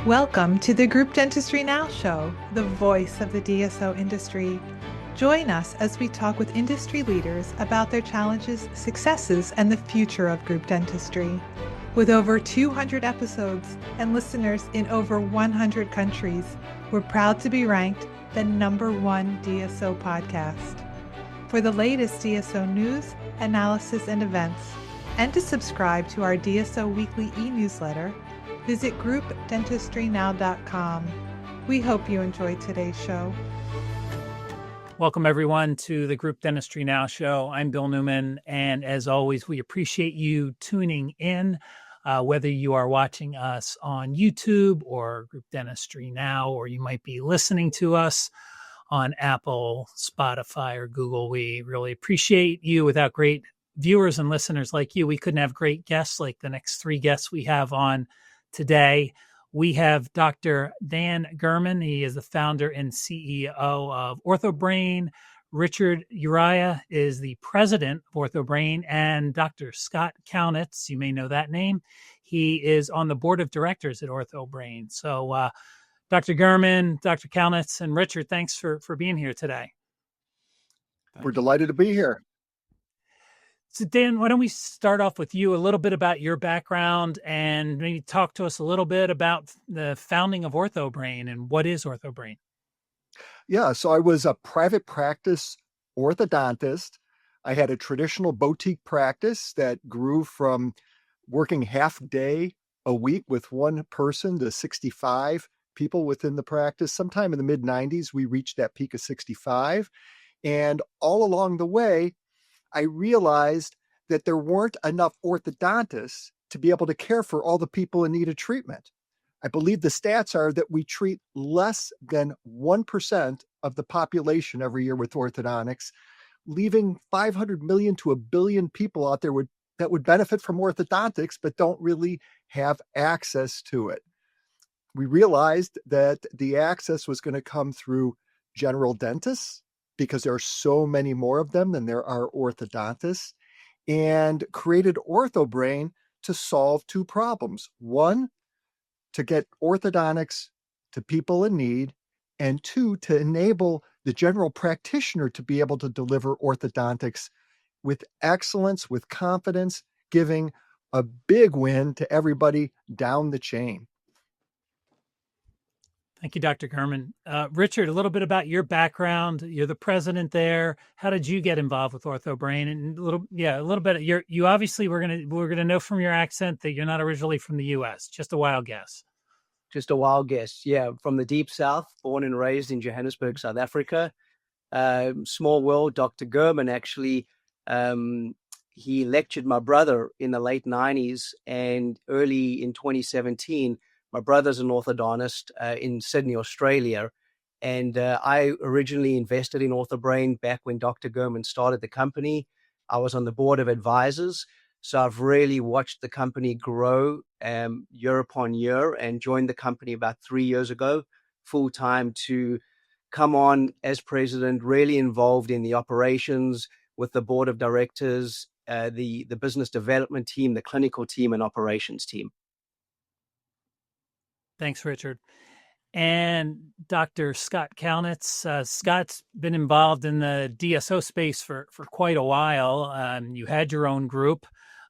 Welcome to the Group Dentistry Now show, the voice of the DSO industry. Join us as we talk with industry leaders about their challenges, successes, and the future of group dentistry. With over 200 episodes and listeners in over 100 countries, we're proud to be ranked the #1 DSO podcast. For the latest DSO news, analysis, and events, and to subscribe to our DSO weekly e-newsletter, visit groupdentistrynow.com. We hope you enjoyed today's show. Welcome, everyone, to the Group Dentistry Now show. I'm Bill Newman, and as always, we appreciate you tuning in, whether you are watching us on YouTube or Group Dentistry Now, or you might be listening to us on Apple, Spotify, or Google. We really appreciate you. Without great viewers and listeners like you, we couldn't have great guests like the next three guests we have on today. We have Dr. Dan Gurman. He is the founder and CEO of OrthoBrain. Richard Uria is the president of OrthoBrain. And Dr. Scott Kalniz, you may know that name. He is on the board of directors at OrthoBrain. So Dr. Gurman, Dr. Kalniz, and Richard, thanks for being here today. We're delighted to be here. So Dan, why don't we start off with you, a little bit about your background and maybe talk to us a little bit about the founding of OrthoBrain and what is OrthoBrain? Yeah, so I was a private practice orthodontist. I had a traditional boutique practice that grew from working half day a week with one person to 65 people within the practice. Sometime in the mid-90s, we reached that peak of 65. And all along the way, I realized that there weren't enough orthodontists to be able to care for all the people in need of treatment. I believe the stats are that we treat less than 1% of the population every year with orthodontics, leaving 500 million to a billion people out there that would benefit from orthodontics, but don't really have access to it. We realized that the access was going to come through general dentists, because there are so many more of them than there are orthodontists, and created OrthoBrain to solve two problems. One, to get orthodontics to people in need, and two, to enable the general practitioner to be able to deliver orthodontics with excellence, with confidence, giving a big win to everybody down the chain. Thank you, Dr. Gurman. Richard, a little bit about your background. You're the president there. How did you get involved with OrthoBrain? And a little bit. You obviously we're gonna know from your accent that you're not originally from the U.S. Just a wild guess. Just a wild guess. Yeah, from the deep south, born and raised in Johannesburg, South Africa. Small world. Dr. Gurman actually, he lectured my brother in the late 90s, and early in 2017. My brother's an orthodontist in Sydney, Australia, and I originally invested in OrthoBrain back when Dr. Gurman started the company. I was on the board of advisors, so I've really watched the company grow year upon year, and joined the company about 3 years ago, full time, to come on as president, really involved in the operations with the board of directors, the business development team, the clinical team, and operations team. Thanks, Richard. And Dr. Scott Kalniz. Scott's been involved in the DSO space for quite a while. You had your own group.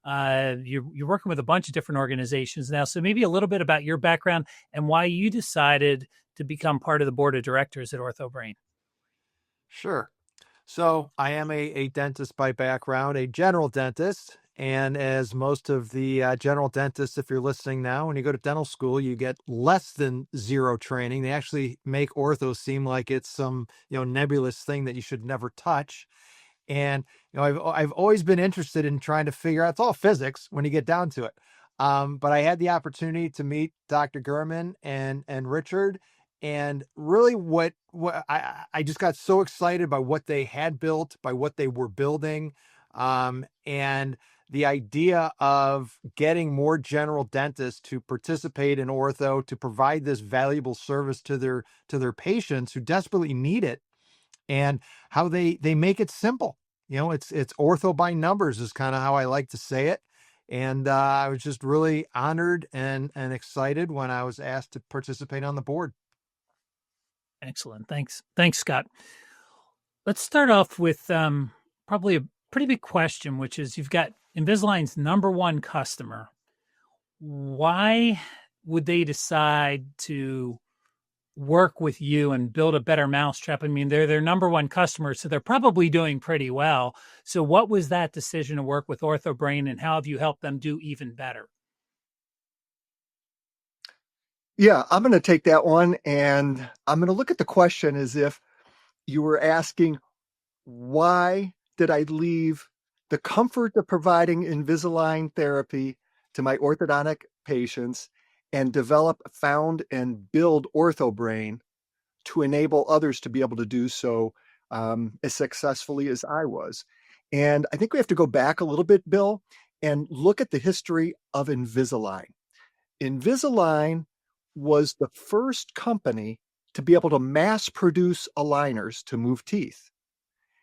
You're working with a bunch of different organizations now. So maybe a little bit about your background and why you decided to become part of the board of directors at OrthoBrain. Sure. So I am a dentist by background, a general dentist. And as most of the general dentists, if you're listening now, when you go to dental school, you get less than zero training. They actually make ortho seem like it's some nebulous thing that you should never touch. And I've always been interested in trying to figure out, it's all physics when you get down to it. But I had the opportunity to meet Dr. Gurman and Richard, and really what I just got so excited by what they had built, by what they were building, and the idea of getting more general dentists to participate in ortho, to provide this valuable service to their patients who desperately need it, and how they make it simple. It's ortho by numbers is kind of how I like to say it. And I was just really honored and excited when I was asked to participate on the board. Excellent. Thanks, Scott. Let's start off with probably a pretty big question, which is you've got Invisalign's number one customer. Why would they decide to work with you and build a better mousetrap? I mean, they're their number one customer, so they're probably doing pretty well. So what was that decision to work with OrthoBrain, and how have you helped them do even better? Yeah, I'm going to take that one, and I'm going to look at the question as if you were asking, why did I leave the comfort of providing Invisalign therapy to my orthodontic patients and develop, found, and build OrthoBrain to enable others to be able to do so as successfully as I was? And I think we have to go back a little bit, Bill, and look at the history of Invisalign. Invisalign was the first company to be able to mass produce aligners to move teeth.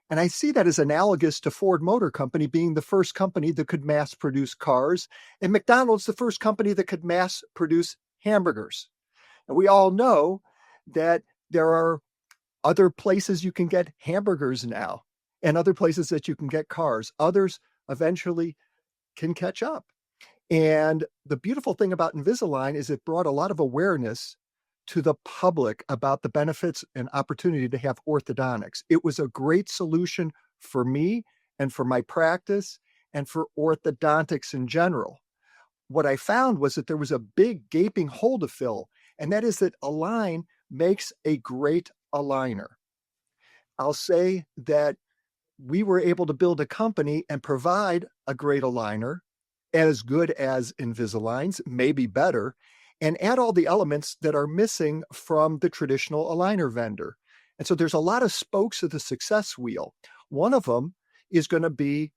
And I see that as analogous to Ford Motor Company being the first company that could mass produce cars, and McDonald's the first company that could mass produce hamburgers. And we all know that there are other places you can get hamburgers now and other places that you can get cars. Others eventually can catch up. And the beautiful thing about Invisalign is it brought a lot of awareness to the public about the benefits and opportunity to have orthodontics. It was a great solution for me and for my practice and for orthodontics in general. What I found was that there was a big gaping hole to fill, and that is that Align makes a great aligner. I'll say that we were able to build a company and provide a great aligner as good as Invisalign's, maybe better, and add all the elements that are missing from the traditional aligner vendor. And so there's a lot of spokes of the success wheel. One of them is going to be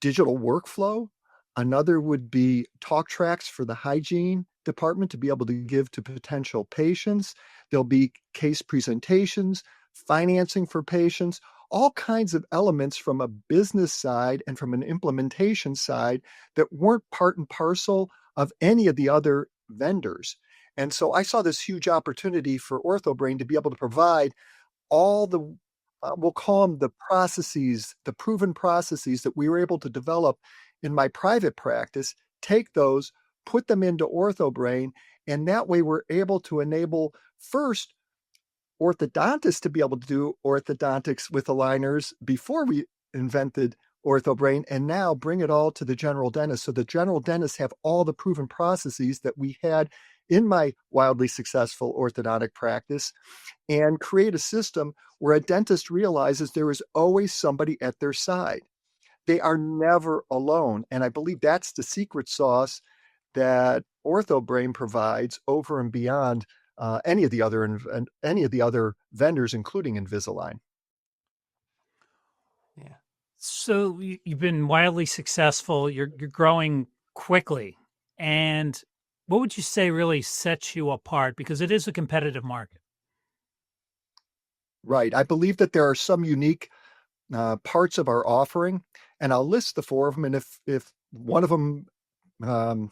digital workflow. Another would be talk tracks for the hygiene department to be able to give to potential patients. There'll be case presentations, financing for patients, all kinds of elements from a business side and from an implementation side that weren't part and parcel of any of the other vendors. And so I saw this huge opportunity for OrthoBrain to be able to provide all the, we'll call them the processes, the proven processes that we were able to develop in my private practice, take those, put them into OrthoBrain, and that way we're able to enable first orthodontists to be able to do orthodontics with aligners before we invented OrthoBrain, and now bring it all to the general dentist. So the general dentists have all the proven processes that we had in my wildly successful orthodontic practice, and create a system where a dentist realizes there is always somebody at their side. They are never alone. And I believe that's the secret sauce that OrthoBrain provides over and beyond any of the other vendors, including Invisalign. Yeah. So you've been wildly successful. You're growing quickly. And what would you say really sets you apart? Because it is a competitive market. Right. I believe that there are some unique parts of our offering, and I'll list the four of them. And if one of them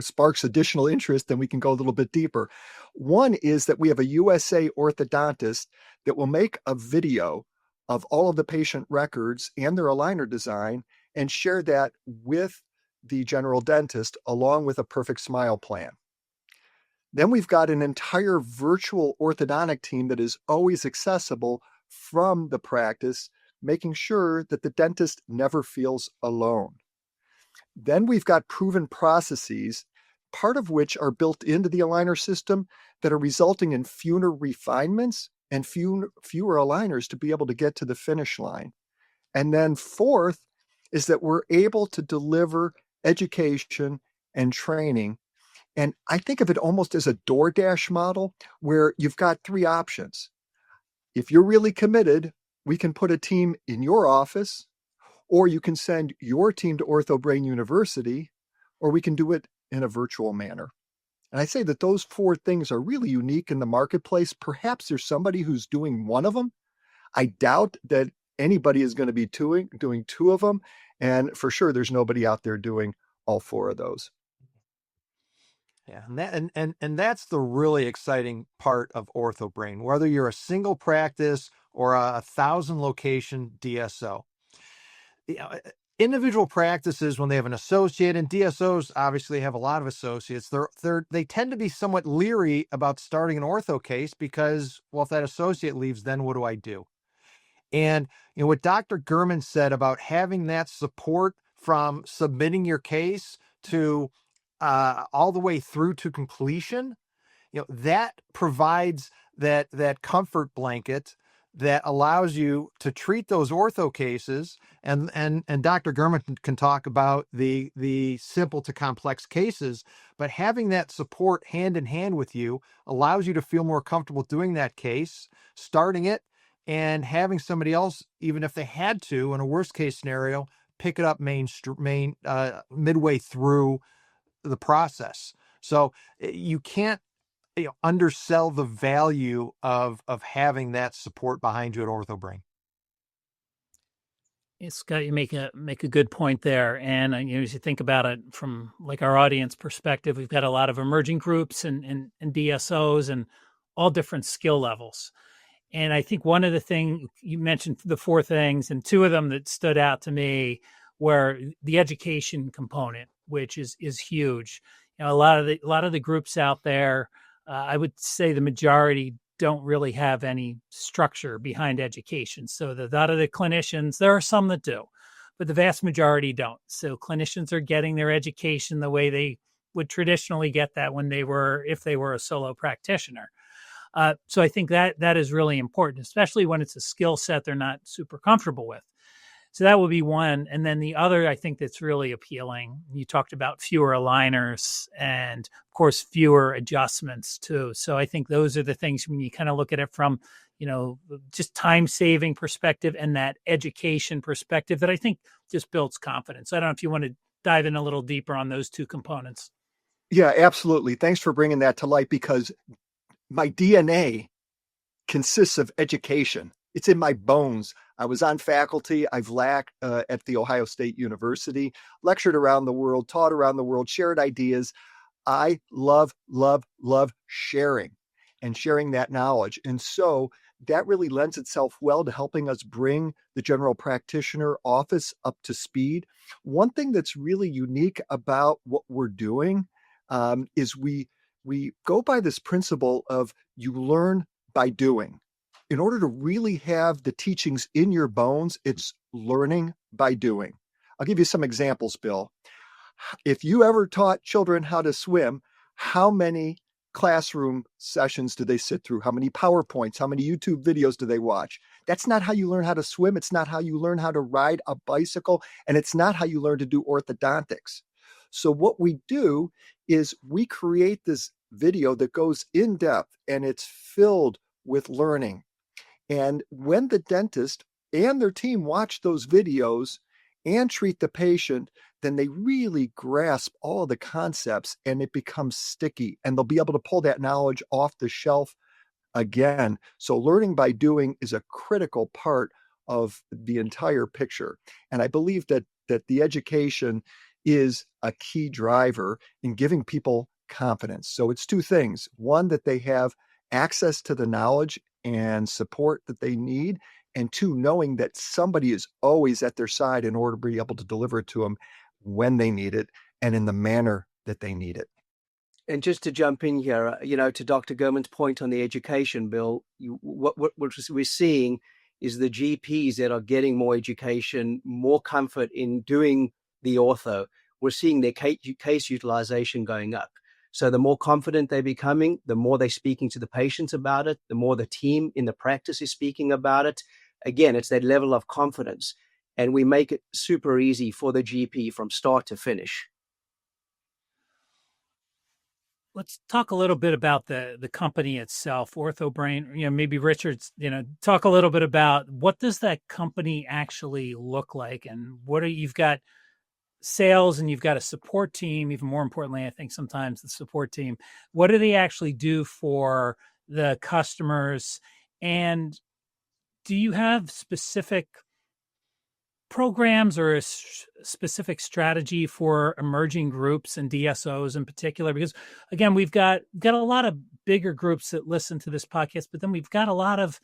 sparks additional interest, then we can go a little bit deeper. One is that we have a USA orthodontist that will make a video of all of the patient records and their aligner design and share that with the general dentist along with a perfect smile plan. Then we've got an entire virtual orthodontic team that is always accessible from the practice, making sure that the dentist never feels alone. Then we've got proven processes, part of which are built into the aligner system that are resulting in fewer refinements and fewer aligners to be able to get to the finish line. And then fourth is that we're able to deliver education and training. And I think of it almost as a DoorDash model where you've got three options. If you're really committed, we can put a team in your office, or you can send your team to OrthoBrain University, or we can do it in a virtual manner. And I say that those four things are really unique in the marketplace. Perhaps there's somebody who's doing one of them. I doubt that anybody is going to be doing two of them. And for sure, there's nobody out there doing all four of those. Yeah, and that's the really exciting part of OrthoBrain, whether you're a single practice or a 1,000 location DSO. Individual practices, when they have an associate, and DSOs obviously have a lot of associates, they tend to be somewhat leery about starting an ortho case because, well, if that associate leaves, then what do I do? And what Dr. Gurman said about having that support from submitting your case to all the way through to completion, that provides that comfort blanket that allows you to treat those ortho cases. And Dr. Gurman can talk about the simple to complex cases, but having that support hand in hand with you allows you to feel more comfortable doing that case, starting it, and having somebody else, even if they had to, in a worst case scenario, pick it up midway through the process. So you can't undersell the value of having that support behind you at OrthoBrain. Scott, you make a good point there, and as you think about it from like our audience perspective, we've got a lot of emerging groups and DSOs and all different skill levels. And I think one of the things you mentioned, the four things, and two of them that stood out to me were the education component, which is huge. A lot of the groups out there, I would say the majority don't really have any structure behind education. So a lot of the clinicians, there are some that do, but the vast majority don't. So clinicians are getting their education the way they would traditionally get that if they were a solo practitioner. So I think that is really important, especially when it's a skill set they're not super comfortable with. So that would be one. And then the other, I think that's really appealing. You talked about fewer aligners and, of course, fewer adjustments too. So I think those are the things when you kind of look at it from, just time-saving perspective and that education perspective that I think just builds confidence. I don't know if you want to dive in a little deeper on those two components. Yeah, absolutely. Thanks for bringing that to light, because my DNA consists of education. It's in my bones. I was on faculty. I've at the Ohio State University, lectured around the world, taught around the world, shared ideas. I love, love, love sharing and sharing that knowledge. And so that really lends itself well to helping us bring the general practitioner office up to speed. One thing that's really unique about what we're doing is we go by this principle of you learn by doing. In order to really have the teachings in your bones, it's learning by doing. I'll give you some examples, Bill. If you ever taught children how to swim, how many classroom sessions do they sit through? How many PowerPoints? How many YouTube videos do they watch? That's not how you learn how to swim. It's not how you learn how to ride a bicycle. And it's not how you learn to do orthodontics. So what we do is we create this video that goes in depth and it's filled with learning. And when the dentist and their team watch those videos and treat the patient, then they really grasp all the concepts and it becomes sticky, and they'll be able to pull that knowledge off the shelf again. So learning by doing is a critical part of the entire picture. And I believe that the education is a key driver in giving people confidence. So it's two things. One, that they have access to the knowledge and support that they need, and two, knowing that somebody is always at their side in order to be able to deliver it to them when they need it and in the manner that they need it. And just to jump in here, to Dr. Gurman's point on the education, Bill, what we're seeing is the GPs that are getting more education, more comfort in doing the ortho. We're seeing their case utilization going up. So the more confident they're becoming, the more they're speaking to the patients about it, the more the team in the practice is speaking about it. Again, it's that level of confidence. And we make it super easy for the GP from start to finish. Let's talk a little bit about the company itself, OrthoBrain. Maybe Richard's, talk a little bit about what does that company actually look like, and you've got sales and you've got a support team. Even more importantly, I think sometimes the support team, what do they actually do for the customers? And do you have specific programs or a specific strategy for emerging groups and DSOs in particular? Because again, we've got a lot of bigger groups that listen to this podcast, but then we've got a lot of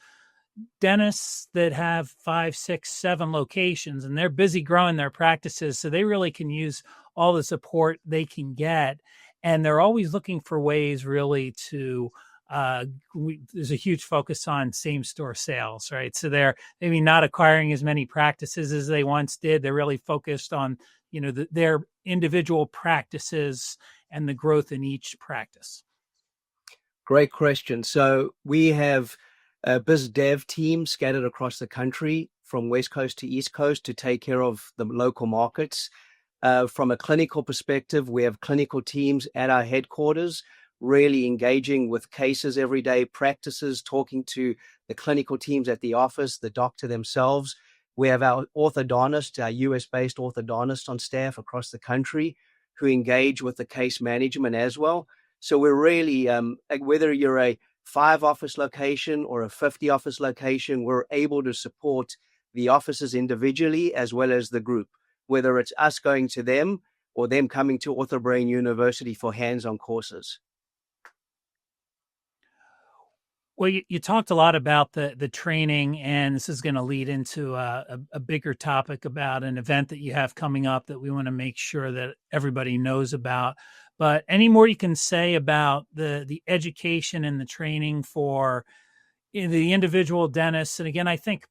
dentists that have 5, 6, 7 locations, and they're busy growing their practices. So they really can use all the support they can get. And they're always looking for ways really to, there's a huge focus on same store sales, right? So they're maybe not acquiring as many practices as they once did. They're really focused on, their individual practices and the growth in each practice. Great question. So we have a biz dev team scattered across the country from West Coast to East Coast to take care of the local markets. From a clinical perspective, we have clinical teams at our headquarters, really engaging with cases every day, practices, talking to the clinical teams at the office, the doctor themselves. We have our orthodontist, our US-based orthodontist on staff across the country who engage with the case management as well. So we're really, whether you're a 5-office location or a 50-office location, we're able to support the offices individually as well as the group, whether it's us going to them or them coming to Orthobrain University for hands-on courses. Well, you talked a lot about the training, and this is going to lead into a bigger topic about an event that you have coming up that we want to make sure that everybody knows about. But any more you can say about the education and the training for the individual dentists? And again, I think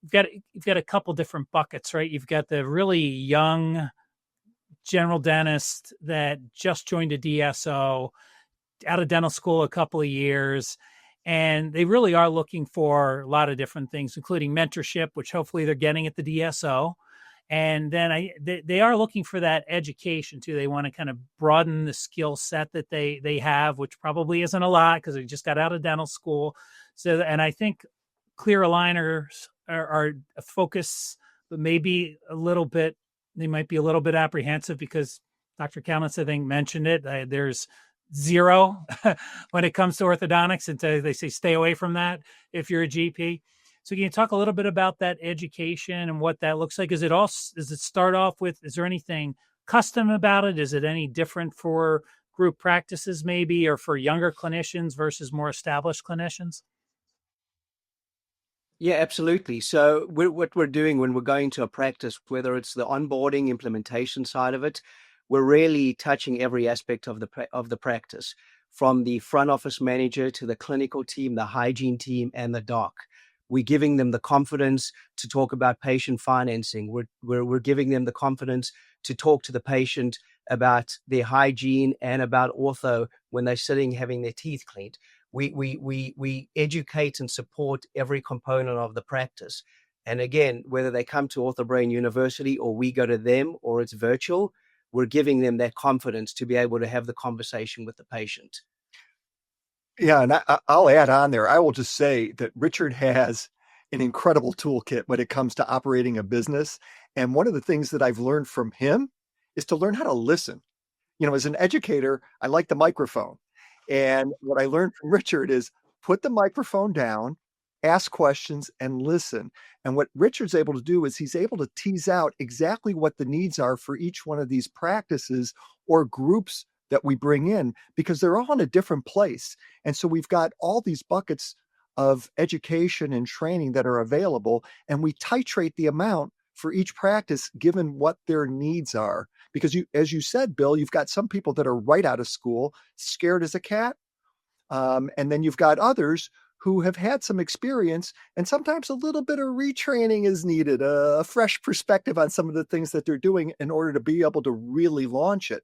you've got a couple different buckets, right? You've got the really young general dentist that just joined a DSO, out of dental school a couple of years, and they really are looking for a lot of different things, including mentorship, which hopefully they're getting at the DSO. And then they are looking for that education too. They want to kind of broaden the skill set that they have, which probably isn't a lot because they just got out of dental school. So, and I think clear aligners are a focus, but maybe they might be a little bit apprehensive because Dr. Kalniz, I think, mentioned it. There's 0 when it comes to orthodontics, and so they say stay away from that if you're a GP. So can you talk a little bit about that education and what that looks like? Does it start off with, is there anything custom about it? Is it any different for group practices maybe, or for younger clinicians versus more established clinicians? Yeah, absolutely. So what we're doing when we're going to a practice, whether it's the onboarding implementation side of it, we're really touching every aspect of the practice, from the front office manager to the clinical team, the hygiene team, and the doc. We're giving them the confidence to talk about patient financing. We're giving them the confidence to talk to the patient about their hygiene and about ortho when they're sitting having their teeth cleaned. We educate and support every component of the practice. And again, whether they come to Orthobrain University or we go to them or it's virtual, we're giving them that confidence to be able to have the conversation with the patient. Yeah, and I'll add on there. I will just say that Richard has an incredible toolkit when it comes to operating a business. And one of the things that I've learned from him is to learn how to listen. As an educator, I like the microphone. And what I learned from Richard is put the microphone down, ask questions, and listen. And what Richard's able to do is he's able to tease out exactly what the needs are for each one of these practices or groups that we bring in, because they're all in a different place. And so we've got all these buckets of education and training that are available, and we titrate the amount for each practice given what their needs are. Because as you said, Bill, you've got some people that are right out of school, scared as a cat. And then you've got others who have had some experience, and sometimes a little bit of retraining is needed, a fresh perspective on some of the things that they're doing in order to be able to really launch it.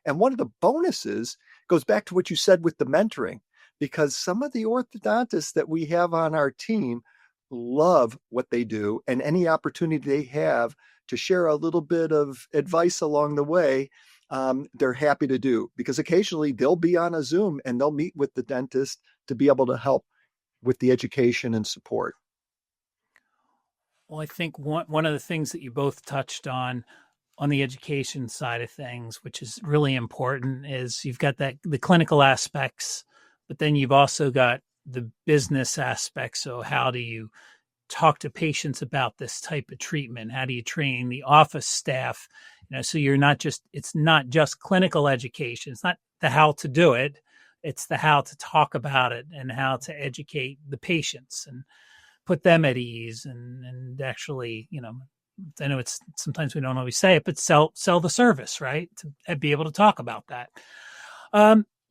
And one of the bonuses goes back to what you said with the mentoring, because some of the orthodontists that we have on our team love what they do, and any opportunity they have to share a little bit of advice along the way, they're happy to do, because occasionally they'll be on a Zoom and they'll meet with the dentist to be able to help with the education and support. Well, I think one of the things that you both touched on the education side of things, which is really important, is you've got the clinical aspects, but then you've also got the business aspects. So how do you talk to patients about this type of treatment? How do you train the office staff? So it's not just clinical education. It's not the how to do it. It's the how to talk about it and how to educate the patients and put them at ease and actually, I know it's sometimes we don't always say it, but sell the service, right? To be able to talk about that.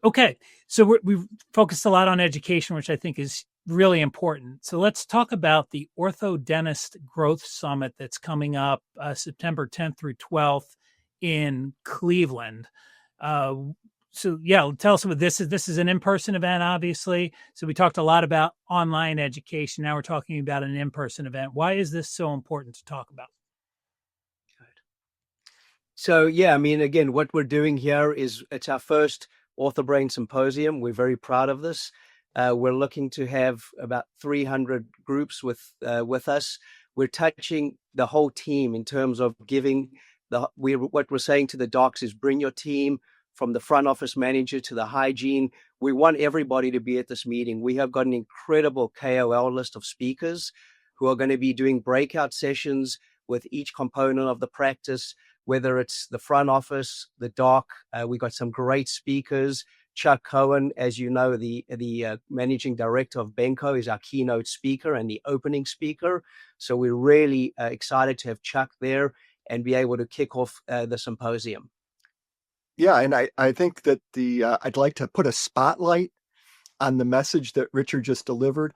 Okay. So we've focused a lot on education, which I think is really important. So let's talk about the Orthodentist Growth Summit that's coming up September 10th through 12th in Cleveland. Tell us about this. This is an in-person event, obviously. So we talked a lot about online education. Now we're talking about an in-person event. Why is this so important to talk about? So, again, what we're doing here is it's our first Orthobrain Symposium. We're very proud of this. We're looking to have about 300 groups with us. We're touching the whole team in terms of giving what we're saying to the docs is bring your team from the front office manager to the hygiene. We want everybody to be at this meeting. We have got an incredible KOL list of speakers who are going to be doing breakout sessions with each component of the practice, whether it's the front office, the doc. We got some great speakers. Chuck Cohen, as you know, the managing director of Benco, is our keynote speaker and the opening speaker. So we're really excited to have Chuck there and be able to kick off the symposium. Yeah, and I think that I'd like to put a spotlight on the message that Richard just delivered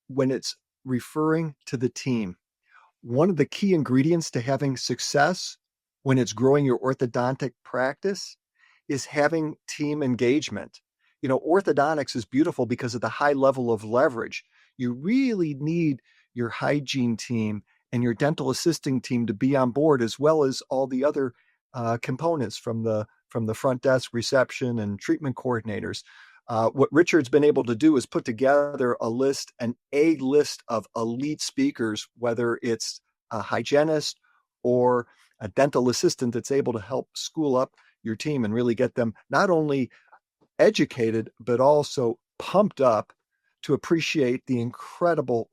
when it's referring to the team. One of the key ingredients to having success when it's growing your orthodontic practice is having team engagement. Orthodontics is beautiful because of the high level of leverage. You really need your hygiene team and your dental assisting team to be on board, as well as all the other components from the front desk, reception, and treatment coordinators. What Richard's been able to do is put together a list of elite speakers, whether it's a hygienist or a dental assistant that's able to help school up your team and really get them not only educated, but also pumped up to appreciate the incredible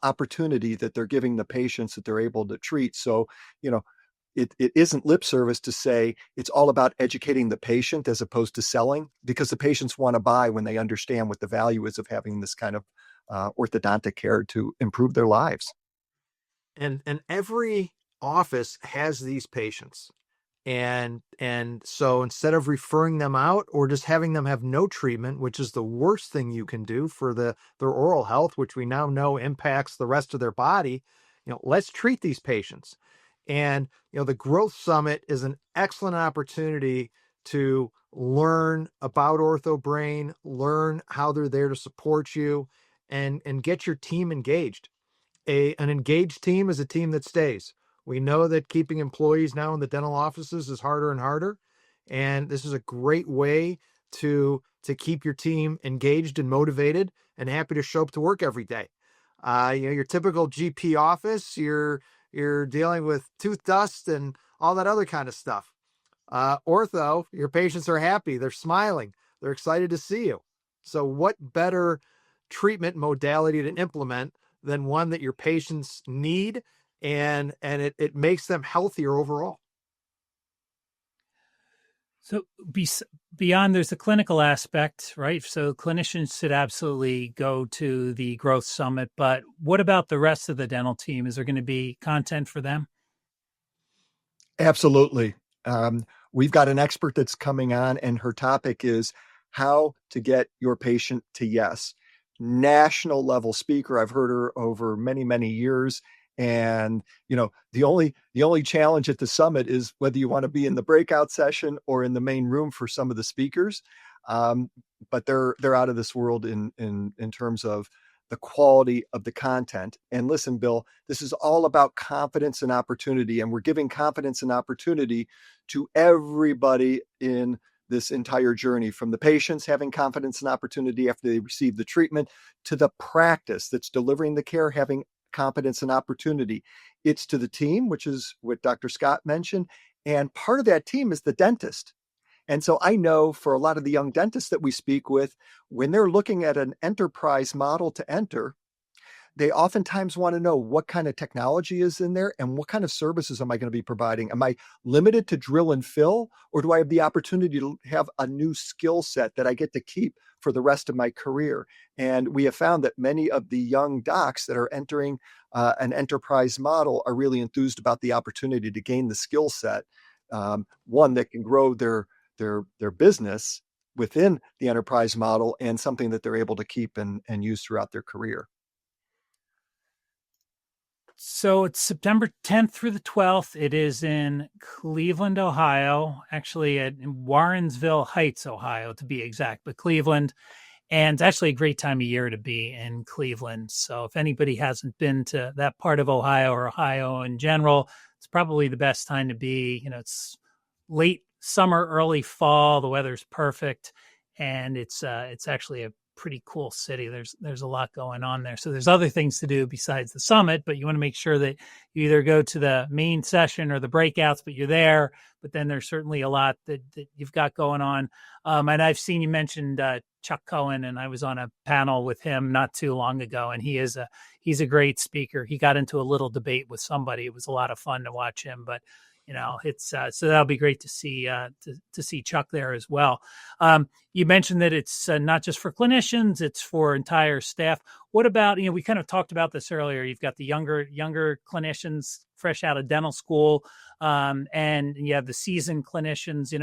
opportunity that they're giving the patients that they're able to treat. So, it isn't lip service to say it's all about educating the patient as opposed to selling, because the patients want to buy when they understand what the value is of having this kind of orthodontic care to improve their lives. And every office has these patients. And so instead of referring them out or just having them have no treatment, which is the worst thing you can do for their oral health, which we now know impacts the rest of their body, let's treat these patients. And, the Growth Summit is an excellent opportunity to learn about OrthoBrain, learn how they're there to support you, and get your team engaged. An engaged team is a team that stays. We know that keeping employees now in the dental offices is harder and harder. And this is a great way to keep your team engaged and motivated and happy to show up to work every day. Your typical GP office, you're dealing with tooth dust and all that other kind of stuff. Ortho, your patients are happy. They're smiling. They're excited to see you. So what better treatment modality to implement than one that your patients need, and it makes them healthier overall. So beyond, there's the clinical aspect, right? So clinicians should absolutely go to the Growth Summit, but what about the rest of the dental team? Is there going to be content for them? Absolutely. We've got an expert that's coming on, and her topic is how to get your patient to yes. National level speaker. I've heard her over many, many years. And, the only challenge at the summit is whether you want to be in the breakout session or in the main room for some of the speakers. But they're out of this world in terms of the quality of the content. And listen, Bill, this is all about confidence and opportunity. And we're giving confidence and opportunity to everybody in this entire journey, from the patients having confidence and opportunity after they receive the treatment, to the practice that's delivering the care having confidence and opportunity. It's to the team, which is what Dr. Scott mentioned. And part of that team is the dentist. And so I know for a lot of the young dentists that we speak with, when they're looking at an enterprise model to enter, they oftentimes want to know what kind of technology is in there and what kind of services am I going to be providing? Am I limited to drill and fill, or do I have the opportunity to have a new skill set that I get to keep for the rest of my career? And we have found that many of the young docs that are entering an enterprise model are really enthused about the opportunity to gain the skill set, one that can grow their business within the enterprise model, and something that they're able to keep and use throughout their career. So it's September 10th through the 12th. It is in Cleveland, Ohio, actually in Warrensville Heights, Ohio, to be exact, but Cleveland. And it's actually a great time of year to be in Cleveland. So if anybody hasn't been to that part of Ohio or Ohio in general, it's probably the best time to be. It's late summer, early fall. The weather's perfect, and it's actually a pretty cool city. There's a lot going on there. So there's other things to do besides the summit, but you want to make sure that you either go to the main session or the breakouts, but you're there. But then there's certainly a lot that you've got going on. And I've seen you mentioned Chuck Cohen, and I was on a panel with him not too long ago, and he's a great speaker. He got into a little debate with somebody. It was a lot of fun to watch him, but it's so that'll be great to see Chuck there as well. You mentioned that it's not just for clinicians; it's for entire staff. What about, we kind of talked about this earlier. You've got the younger clinicians fresh out of dental school, and you have the seasoned clinicians.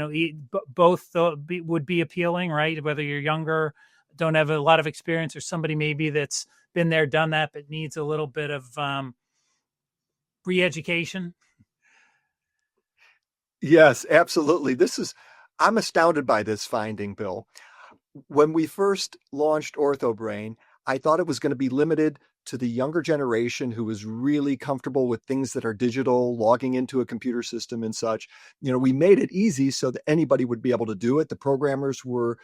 Both would be appealing, right? Whether you're younger, don't have a lot of experience, or somebody maybe that's been there, done that, but needs a little bit of re-education. Yes, absolutely. I'm astounded by this finding, Bill. When we first launched OrthoBrain, I thought it was going to be limited to the younger generation who was really comfortable with things that are digital, logging into a computer system and such. We made it easy so that anybody would be able to do it. The programmers were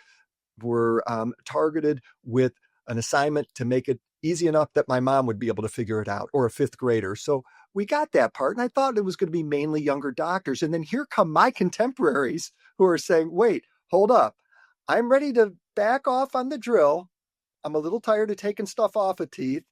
targeted with an assignment to make it easy enough that my mom would be able to figure it out, or a fifth grader. So we got that part, and I thought it was going to be mainly younger doctors. And then here come my contemporaries who are saying, wait, hold up. I'm ready to back off on the drill. I'm a little tired of taking stuff off of teeth.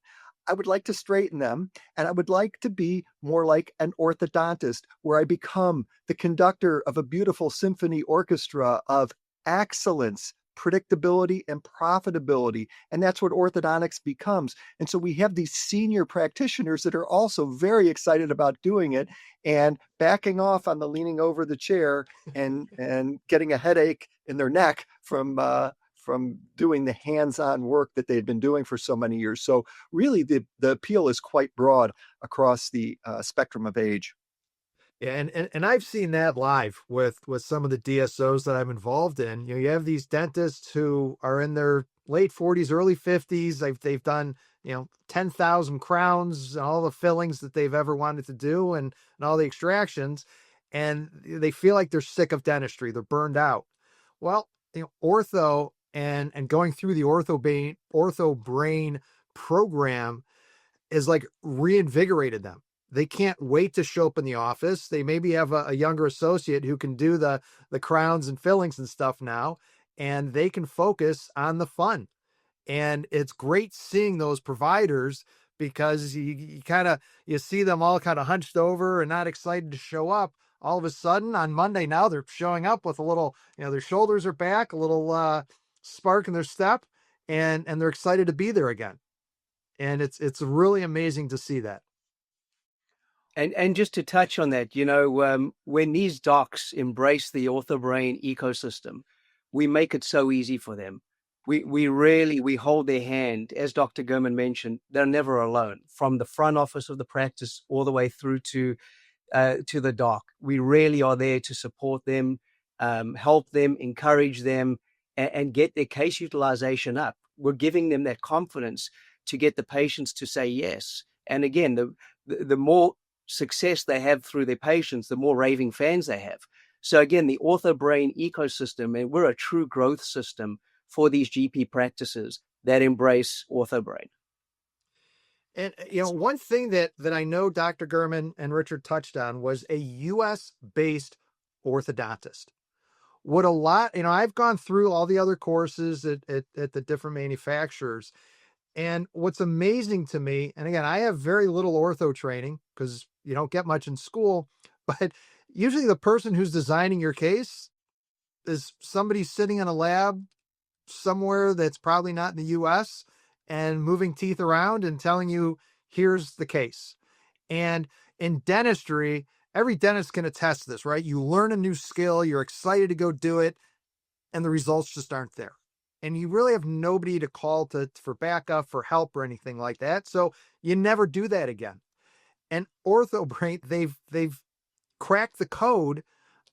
I would like to straighten them, and I would like to be more like an orthodontist, where I become the conductor of a beautiful symphony orchestra of excellence, predictability, and profitability. And that's what orthodontics becomes. And so we have these senior practitioners that are also very excited about doing it, and backing off on the leaning over the chair and getting a headache in their neck from doing the hands-on work that they'd been doing for so many years. So really the appeal is quite broad across the spectrum of age. Yeah, and I've seen that live with some of the DSOs that I'm involved in. You have these dentists who are in their late 40s, early 50s. They've done 10,000 crowns and all the fillings that they've ever wanted to do, and all the extractions, and they feel like they're sick of dentistry. They're burned out. Well, ortho and going through the orthobrain program is like reinvigorated them. They can't wait to show up in the office. They maybe have a younger associate who can do the crowns and fillings and stuff now, and they can focus on the fun. And it's great seeing those providers, because you see them all kind of hunched over and not excited to show up. All of a sudden on Monday now they're showing up with a little, their shoulders are back, a little spark in their step, and they're excited to be there again. And it's really amazing to see that. And just to touch on that, when these docs embrace the orthobrain ecosystem, we make it so easy for them. We hold their hand. As Dr. Gurman mentioned, they're never alone, from the front office of the practice all the way through to the doc. We really are there to support them, help them, encourage them, and get their case utilization up. We're giving them that confidence to get the patients to say yes. And again, the more success they have through their patients, the more raving fans they have. So again, the orthobrain ecosystem, and we're a true growth system for these GP practices that embrace orthobrain. And one thing that I know Dr. Gurman and Richard touched on was a U.S. based orthodontist. What I've gone through all the other courses at the different manufacturers, And what's amazing to me, and again, I have very little ortho training because you don't get much in school, but usually the person who's designing your case is somebody sitting in a lab somewhere that's probably not in the US and moving teeth around and telling you, here's the case. And in dentistry, every dentist can attest to this, right? You learn a new skill, you're excited to go do it, and the results just aren't there. And you really have nobody to call for backup, for help, or anything like that. So you never do that again. And OrthoBrain, they've cracked the code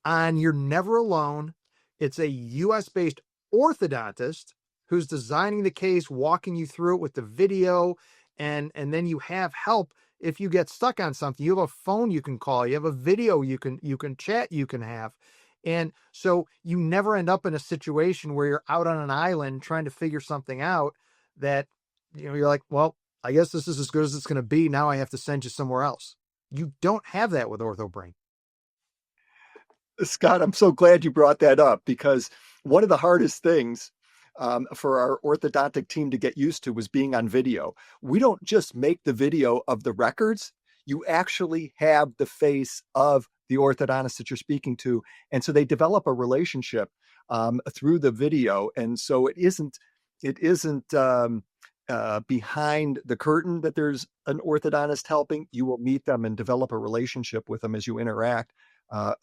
on you're never alone. It's a US-based orthodontist who's designing the case, walking you through it with the video, and then you have help if you get stuck on something. You have a phone you can call, you have a video you can chat, you can have. And so you never end up in a situation where you're out on an island trying to figure something out that, you're like, well, I guess this is as good as it's going to be. Now I have to send you somewhere else. You don't have that with OrthoBrain. Scott, I'm so glad you brought that up, because one of the hardest things for our orthodontic team to get used to was being on video. We don't just make the video of the records. You actually have the face of the orthodontist that you're speaking to. And so they develop a relationship through the video. And so it isn't behind the curtain that there's an orthodontist helping. You will meet them and develop a relationship with them as you interact,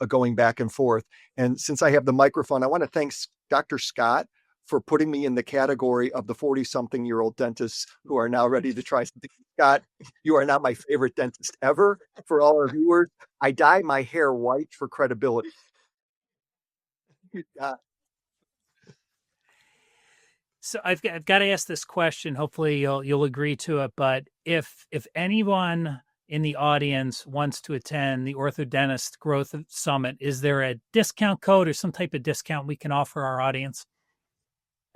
going back and forth. And since I have the microphone, I want to thank Dr. Scott for putting me in the category of the 40-something-year-old dentists who are now ready to try something. Scott, you are not my favorite dentist ever. For all our viewers, I dye my hair white for credibility. So I've got to ask this question. Hopefully you'll agree to it. But if anyone in the audience wants to attend the Orthodentist Growth Summit, is there a discount code or some type of discount we can offer our audience?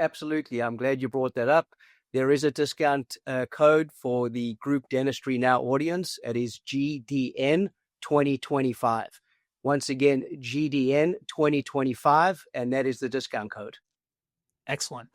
Absolutely. I'm glad you brought that up. There is a discount code for the Group Dentistry Now audience. It is GDN 2025. Once again, GDN 2025, and that is the discount code. Excellent.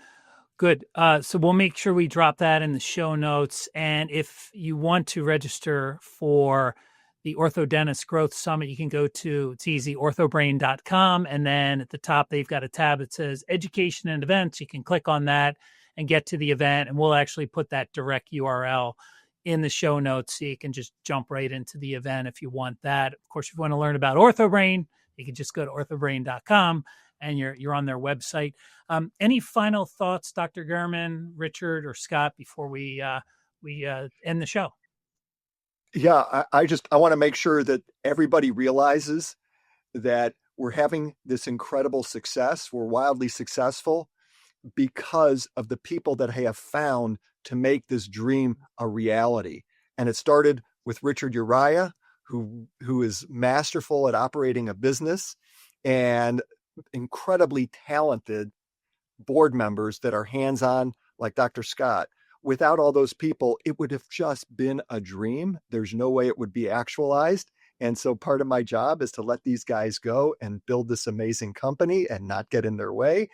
Good. So we'll make sure we drop that in the show notes. And if you want to register for the Orthodentist Growth Summit, you can go to, it's easy, orthobrain.com. And then at the top, they've got a tab that says Education and Events. You can click on that and get to the event. And we'll actually put that direct URL in the show notes so you can just jump right into the event if you want that. Of course, if you want to learn about OrthoBrain, you can just go to orthobrain.com and you're on their website. Any final thoughts, Dr. Gurman, Richard, or Scott, before we end the show? Yeah, I want to make sure that everybody realizes that we're having this incredible success. We're wildly successful because of the people that I have found to make this dream a reality. And it started with Richard Uria, who is masterful at operating a business, and incredibly talented board members that are hands-on, like Dr. Scott. Without all those people, it would have just been a dream. There's no way it would be actualized. And so part of my job is to let these guys go and build this amazing company and not get in their way,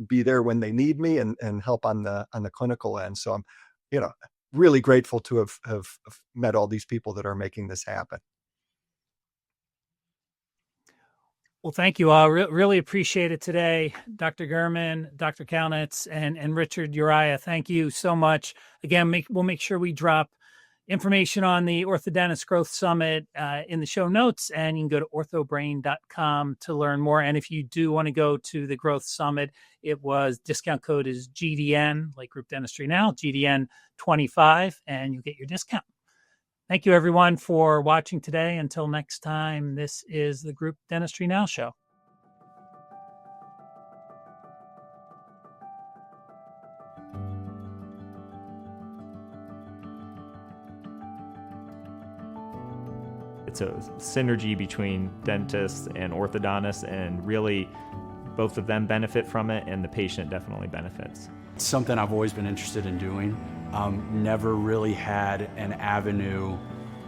be there when they need me, and help on the clinical end. So I'm, really grateful to have met all these people that are making this happen. Well, thank you all. Really appreciate it today. Dr. Gurman, Dr. Kalniz, and Richard Uria, thank you so much. Again, we'll make sure we drop information on the Orthodentist Growth Summit in the show notes, and you can go to orthobrain.com to learn more. And if you do want to go to the Growth Summit, discount code is GDN, like Group Dentistry Now, GDN 25, and you get your discount. Thank you, everyone, for watching today. Until next time, this is the Group Dentistry Now show. It's a synergy between dentists and orthodontists, and really both of them benefit from it, and the patient definitely benefits. It's something I've always been interested in doing. Never really had an avenue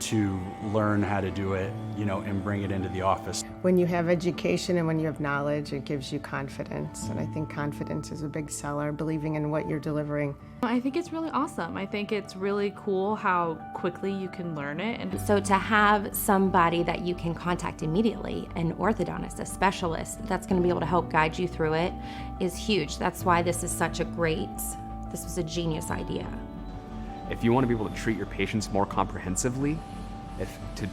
to learn how to do it, and bring it into the office. When you have education and when you have knowledge, it gives you confidence. And I think confidence is a big seller, believing in what you're delivering. I think it's really awesome. I think it's really cool how quickly you can learn it. And so to have somebody that you can contact immediately, an orthodontist, a specialist, that's going to be able to help guide you through it is huge. That's why this was a genius idea. If you want to be able to treat your patients more comprehensively, to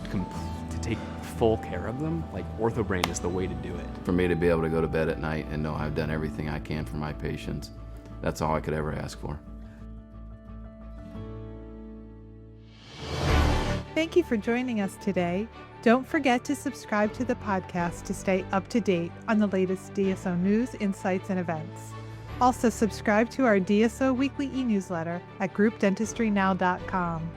take full care of them, like orthobrain is the way to do it. For me to be able to go to bed at night and know I've done everything I can for my patients, that's all I could ever ask for. Thank you for joining us today. Don't forget to subscribe to the podcast to stay up to date on the latest DSO news, insights, and events. Also, subscribe to our DSO weekly e-newsletter at groupdentistrynow.com.